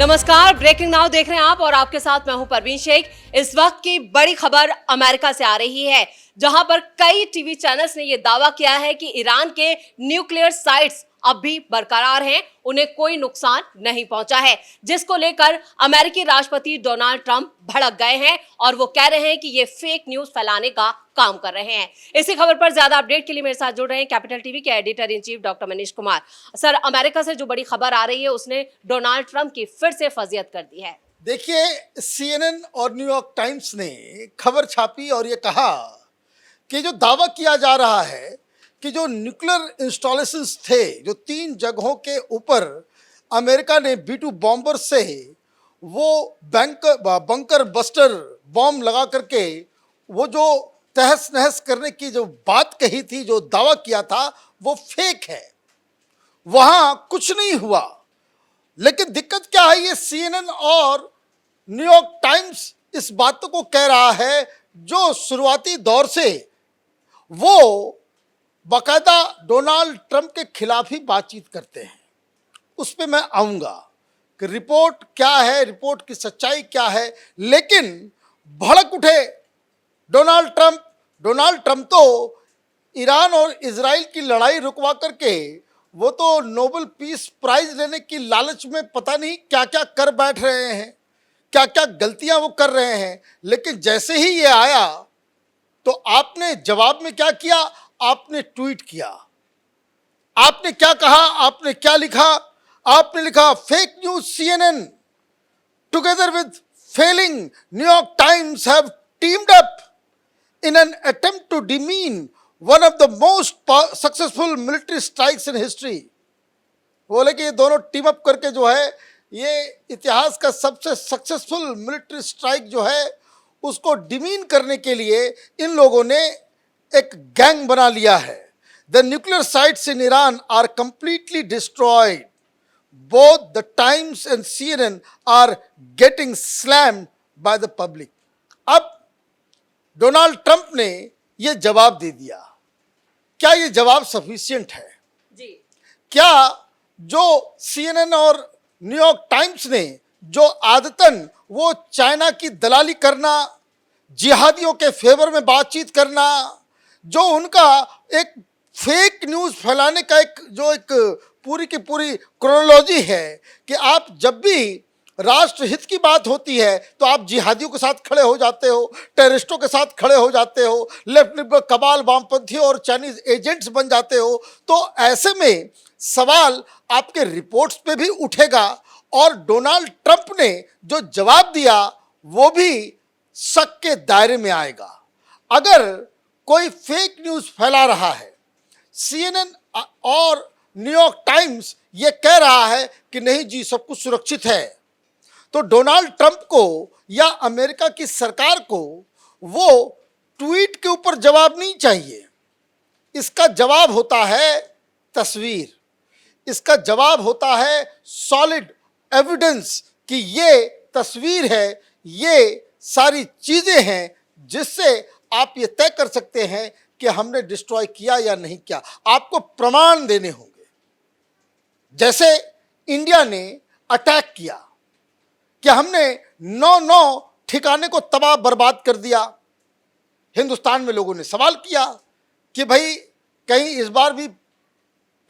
नमस्कार, breaking now देख रहे हैं आप और आपके साथ मैं हूं परवीन शेख। इस वक्त की बड़ी खबर अमेरिका से आ रही है, जहां पर कई टीवी चैनल्स ने यह दावा किया है कि ईरान के न्यूक्लियर साइट्स अब भी बरकरार हैं, उन्हें कोई नुकसान नहीं पहुंचा है, जिसको लेकर अमेरिकी राष्ट्रपति डोनाल्ड ट्रंप भड़क गए हैं और वो कह रहे हैं कि ये फेक न्यूज फैलाने का काम कर रहे हैं। इसी खबर पर ज्यादा अपडेट के लिए मेरे साथ जुड़ रहे हैं कैपिटल टीवी के editor in chief doctor Manish Kumar. Sir, America से जो बड़ी खबर आ रही है उसने डोनाल्ड ट्रंप की फिर से फजीयत कर दी है। देखिए, CNN और न्यूयॉर्क टाइम्स ने खबर छापी और ये कहा कि जो दावा किया जा रहा है कि जो न्यूक्लियर इंस्टॉलेशंस थे, जो 3 जगहों के ऊपर अमेरिका ने B-2 बॉम्बर से वो बंकर बस्टर बॉम्ब लगा करके वो जो तहस नहस करने की जो बात कही थी, जो दावा किया था, वो फेक है। वहां कुछ नहीं हुआ। लेकिन दिक्कत क्या है, ये CNN और न्यूयॉर्क टाइम्स इस बात को कह रहा है जो शुरुआती दौर से वो बाकायदा डोनाल्ड ट्रंप के खिलाफ ही बातचीत करते हैं। उस पर मैं आऊंगा कि रिपोर्ट क्या है, रिपोर्ट की सच्चाई क्या है। लेकिन भड़क उठे डोनाल्ड ट्रंप तो ईरान और इजराइल की लड़ाई रुकवा करके वो तो नोबेल पीस प्राइज लेने की लालच में पता नहीं क्या क्या कर बैठ रहे हैं, क्या क्या गलतियां वो कर रहे हैं। लेकिन जैसे ही ये आया तो आपने जवाब में क्या किया? आपने ट्वीट किया। आपने क्या कहा? आपने क्या लिखा? आपने लिखा fake news CNN together with failing New York Times have teamed up in an attempt to demean one of the most successful military strikes in history। बोले कि ये दोनों टीम अप करके जो है ये इतिहास का सबसे सक्सेसफुल मिलिट्री स्ट्राइक जो है उसको डिमीन करने के लिए इन लोगों ने एक गैंग बना लिया है। The nuclear sites in Iran are completely destroyed. Both the Times and CNN are getting slammed by the public. अब डोनाल्ड ट्रंप ने यह जवाब दे दिया। क्या यह जवाब सफिशिएंट है? जी। क्या जो CNN और न्यूयॉर्क टाइम्स ने जो आदतन वो चाइना की दलाली करना, जिहादियों के फेवर में बातचीत करना, जो उनका एक फेक न्यूज़ फैलाने का एक पूरी की पूरी क्रोनोलॉजी है कि आप जब भी राष्ट्र हित की बात होती है तो आप जिहादियों के साथ खड़े हो जाते हो, टेररिस्टों के साथ खड़े हो जाते हो, लेफ्ट लिबरल कबाल वामपंथियों और चाइनीज एजेंट्स बन जाते हो। तो ऐसे में सवाल आपके रिपोर्ट्स पे भी उठेगा और डोनाल्ड ट्रंप ने जो जवाब दिया वो भी शक के दायरे में आएगा। अगर कोई फेक न्यूज़ फैला रहा है, CNN और न्यूयॉर्क टाइम्स ये कह रहा है कि नहीं जी सब कुछ सुरक्षित है, तो डोनाल्ड ट्रंप को या अमेरिका की सरकार को वो ट्वीट के ऊपर जवाब नहीं चाहिए। इसका जवाब होता है तस्वीर, इसका जवाब होता है सॉलिड एविडेंस कि ये तस्वीर है, ये सारी चीजें हैं जिससे आप ये तय कर सकते हैं कि हमने डिस्ट्रॉय किया या नहीं किया। आपको प्रमाण देने होंगे। जैसे इंडिया ने अटैक किया कि हमने 9 ठिकाने को तबाह बर्बाद कर दिया। हिंदुस्तान में लोगों ने सवाल किया कि भाई कहीं इस बार भी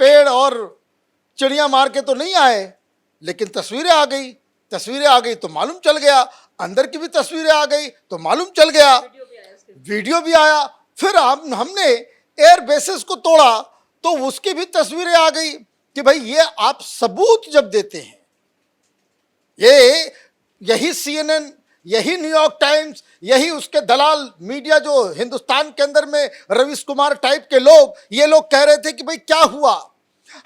पेड़ और चिड़िया मार के तो नहीं आए, लेकिन तस्वीरें आ गई तो मालूम चल गया, अंदर की भी तस्वीरें आ गई तो मालूम चल गया, वीडियो भी आया। फिर हमने एयर बेसिस को तोड़ा तो उसकी भी तस्वीरें आ गई कि भाई ये आप सबूत जब देते हैं, यही CNN, यही न्यूयॉर्क टाइम्स, यही उसके दलाल मीडिया जो हिंदुस्तान के अंदर में रवीश कुमार टाइप के लोग, ये लोग कह रहे थे कि भाई क्या हुआ,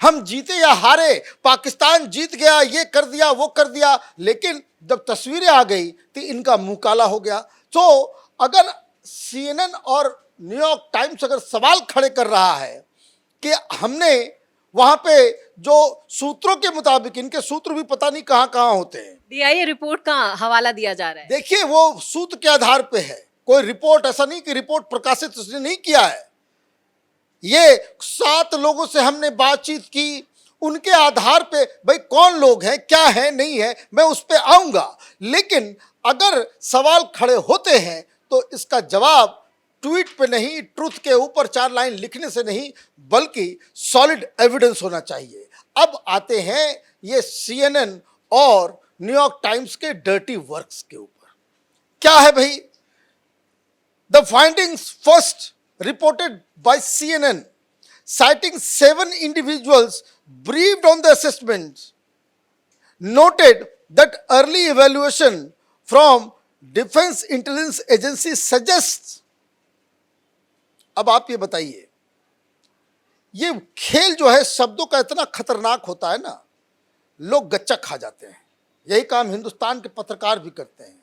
हम जीते या हारे, पाकिस्तान जीत गया, ये कर दिया वो कर दिया। लेकिन जब तस्वीरें आ गई तो इनका मुंह काला हो गया। तो अगर CNN और न्यूयॉर्क टाइम्स अगर सवाल खड़े कर रहा है कि हमने वहां पे जो सूत्रों के मुताबिक, इनके सूत्र भी पता नहीं कहां कहां होते हैं, DIA रिपोर्ट का हवाला दिया जा रहा है। देखिए वो सूत्र के आधार पे है, कोई रिपोर्ट ऐसा नहीं कि रिपोर्ट प्रकाशित उसने नहीं किया है। ये 7 लोगों से हमने बातचीत की, उनके आधार पे भाई कौन लोग हैं, क्या है, नहीं है, मैं उस पे आऊंगा। लेकिन अगर सवाल खड़े होते हैं तो इसका जवाब ट्वीट पे नहीं, ट्रुथ के ऊपर 4 लाइन लिखने से नहीं, बल्कि सॉलिड एविडेंस होना चाहिए। अब आते हैं ये CNN और न्यूयॉर्क टाइम्स के डर्टी वर्क्स के ऊपर। क्या है भाई? The findings first reported by CNN, citing 7 individuals briefed on the assessments, noted that early evaluation from Defense Intelligence Agency suggests। अब आप ये बताइए, ये खेल जो है शब्दों का इतना खतरनाक होता है ना, लोग गच्चा खा जाते हैं। यही काम हिंदुस्तान के पत्रकार भी करते हैं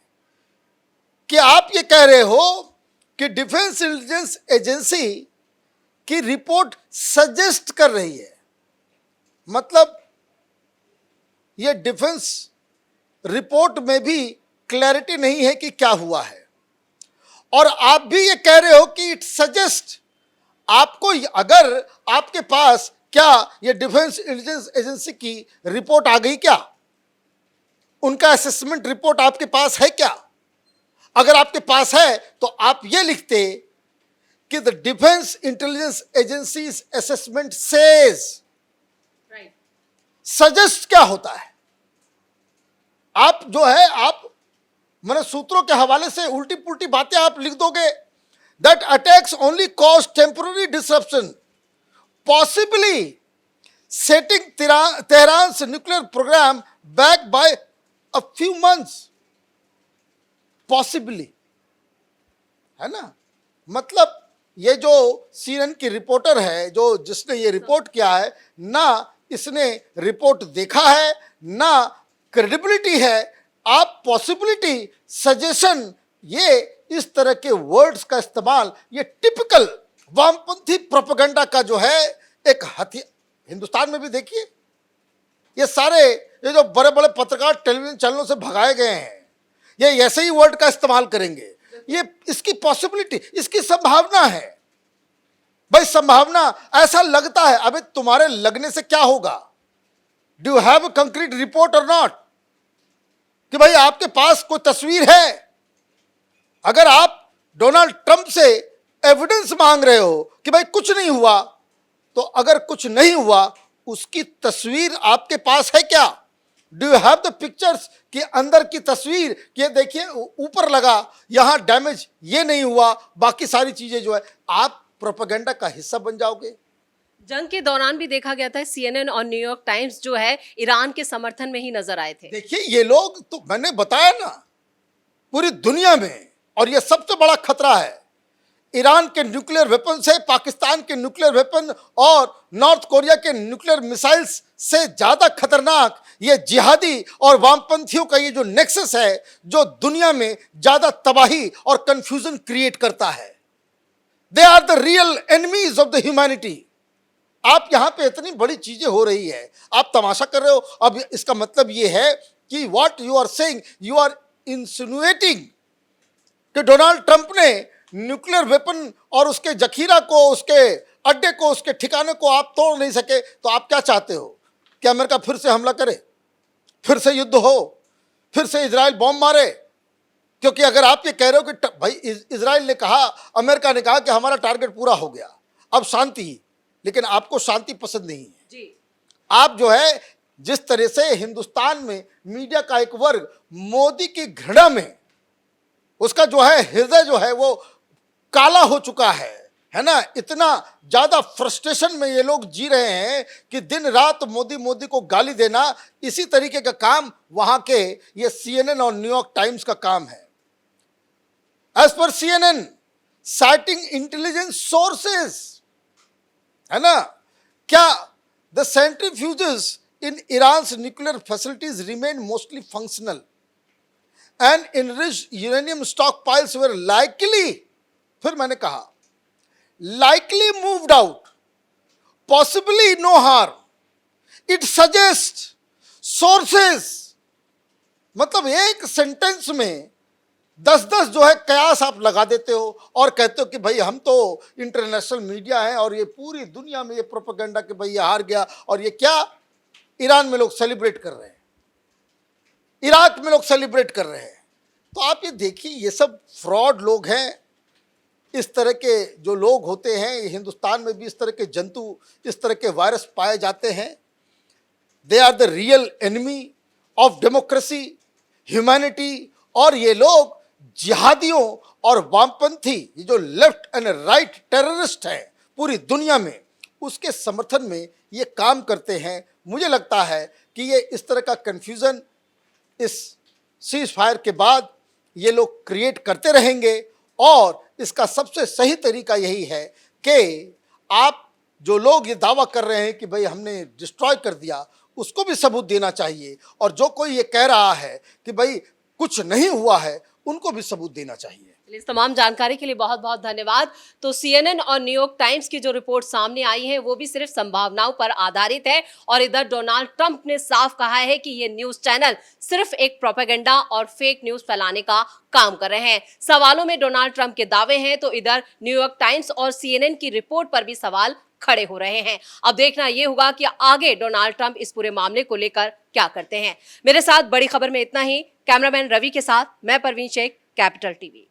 कि आप ये कह रहे हो कि डिफेंस इंटेलिजेंस एजेंसी की रिपोर्ट सजेस्ट कर रही है, मतलब ये डिफेंस रिपोर्ट में भी क्लैरिटी नहीं है कि क्या हुआ है, और आप भी ये कह रहे हो कि इट सजेस्ट। आपको अगर आपके पास क्या ये डिफेंस इंटेलिजेंस एजेंसी की रिपोर्ट आ गई क्या? उनका असेसमेंट रिपोर्ट आपके पास है क्या? अगर आपके पास है तो आप ये लिखते कि the defence intelligence agencies assessment says. Suggest क्या होता है? आप जो है आप मैंने सूत्रों के हवाले से उल्टी पुल्टी बातें आप लिख दोगे। That attacks only cause temporary disruption possibly setting Tehran nuclear programme back by a few months. Possibly है ना, मतलब ये जो CNN की रिपोर्टर है, जो जिसने ये रिपोर्ट किया है, ना इसने रिपोर्ट देखा है, ना क्रेडिबिलिटी है। आप पॉसिबिलिटी, सजेशन, ये इस तरह के वर्ड्स का इस्तेमाल, ये टिपिकल वामपंथी प्रोपेगेंडा का जो है एक हथियार। हिंदुस्तान में भी देखिए, ये सारे ये जो बड़े बड़े पत्रकार टेलीविजन चैनलों से भगाए गए हैं, ये ऐसे ही वर्ड का इस्तेमाल करेंगे। ये इसकी पॉसिबिलिटी, इसकी संभावना है। भाई संभावना, ऐसा लगता है। अबे तुम्हारे लगने से क्या होगा? Do you have a concrete report और नॉट? कि भाई आपके पास कोई तस्वीर है? अगर आप डोनाल्ड ट्रंप से एविडेंस मांग रहे हो कि भाई कुछ नहीं हुआ, तो अगर कुछ नहीं हुआ उसकी तस्वीर आपके पास है क्या? Do you have the pictures कि अंदर की तस्वीर कि ये देखिए ऊपर लगा, यहां डैमेज ये नहीं हुआ, बाकी सारी चीजें जो है, आप प्रोपेगेंडा का हिस्सा बन जाओगे। जंग के दौरान भी देखा गया था CNN और न्यूयॉर्क टाइम्स जो है ईरान के समर्थन में ही नजर आए थे। देखिए ये लोग, तो मैंने बताया ना, पूरी दुनिया में, और ये सबसे बड़ा खतरा है, ईरान के न्यूक्लियर वेपन से, पाकिस्तान के न्यूक्लियर वेपन और नॉर्थ कोरिया के न्यूक्लियर मिसाइल्स से ज्यादा खतरनाक ये जिहादी और वामपंथियों का ये जो नेक्सस है, जो दुनिया में ज्यादा तबाही और कंफ्यूजन क्रिएट करता है। They are the real enemies of the humanity. आप यहां पे इतनी बड़ी चीजें हो रही है, आप तमाशा कर रहे हो। अब इसका मतलब ये है कि what you are saying, you are insinuating कि डोनाल्ड ट्रंप ने न्यूक्लियर वेपन और उसके जखीरा को, उसके अड्डे को, उसके ठिकाने को आप तोड़ नहीं सके। तो आप क्या चाहते हो कि अमेरिका फिर से हमला करे, फिर से युद्ध हो, फिर से इजराइल बॉम्ब मारे? क्योंकि अगर आप ये कह रहे हो कि भाई इजराइल ने कहा, अमेरिका ने कहा कि हमारा टारगेट पूरा हो गया, अब शांति, लेकिन आपको शांति पसंद नहीं है जी। आप जो है जिस तरह से हिंदुस्तान में मीडिया का एक वर्ग मोदी की घृणा में, उसका जो है हृदय जो है वो काला हो चुका है ना, इतना ज्यादा फ्रस्ट्रेशन में ये लोग जी रहे हैं कि दिन रात मोदी मोदी को गाली देना, इसी तरीके का काम वहां के ये CNN और न्यूयॉर्क टाइम्स का काम है। As per CNN, sighting intelligence sources, है ना, क्या the centrifuges in Iran nuclear facilities remain mostly functional and enriched uranium stockpiles were likely, फिर मैंने कहा likely moved out, possibly no harm, it suggests, sources। मतलब एक सेंटेंस में 10-10 जो है कयास आप लगा देते हो और कहते हो कि भाई हम तो इंटरनेशनल मीडिया है और ये पूरी दुनिया में ये प्रोपेगेंडा कि भाई ये हार गया और ये क्या, ईरान में लोग सेलिब्रेट कर रहे हैं, इराक में लोग सेलिब्रेट कर रहे हैं। तो आप ये देखिए, ये सब फ्रॉड लोग हैं। इस तरह के जो लोग होते हैं, हिंदुस्तान में भी इस तरह के जंतु, इस तरह के वायरस पाए जाते हैं। They are the real enemy of democracy, humanity. और ये लोग जिहादियों और वामपंथी, ये जो लेफ्ट एंड राइट टेररिस्ट हैं पूरी दुनिया में, उसके समर्थन में ये काम करते हैं। मुझे लगता है कि ये इस तरह का कन्फ्यूज़न इस सीज फायर के बाद ये लोग क्रिएट करते रहेंगे। और इसका सबसे सही तरीका यही है कि आप जो लोग ये दावा कर रहे हैं कि भाई हमने डिस्ट्रॉय कर दिया, उसको भी सबूत देना चाहिए। और जो कोई ये कह रहा है कि भाई कुछ नहीं हुआ है, उनको भी सबूत देना चाहिए। इस तमाम जानकारी के लिए बहुत बहुत धन्यवाद। तो CNN और न्यूयॉर्क टाइम्स की जो रिपोर्ट सामने आई है वो भी सिर्फ संभावनाओं पर आधारित है, और इधर डोनाल्ड ट्रंप ने साफ कहा है कि ये न्यूज चैनल सिर्फ एक प्रोपेगेंडा और फेक न्यूज फैलाने का काम कर रहे हैं। सवालों में डोनाल्ड ट्रंप के दावे हैं, तो इधर न्यूयॉर्क टाइम्स और CNN की रिपोर्ट पर भी सवाल खड़े हो रहे हैं। अब देखना यह होगा कि आगे डोनाल्ड ट्रंप इस पूरे मामले को लेकर क्या करते हैं। मेरे साथ बड़ी खबर में इतना ही। कैमरामैन रवि के साथ मैं परवीन शेख, कैपिटल टीवी।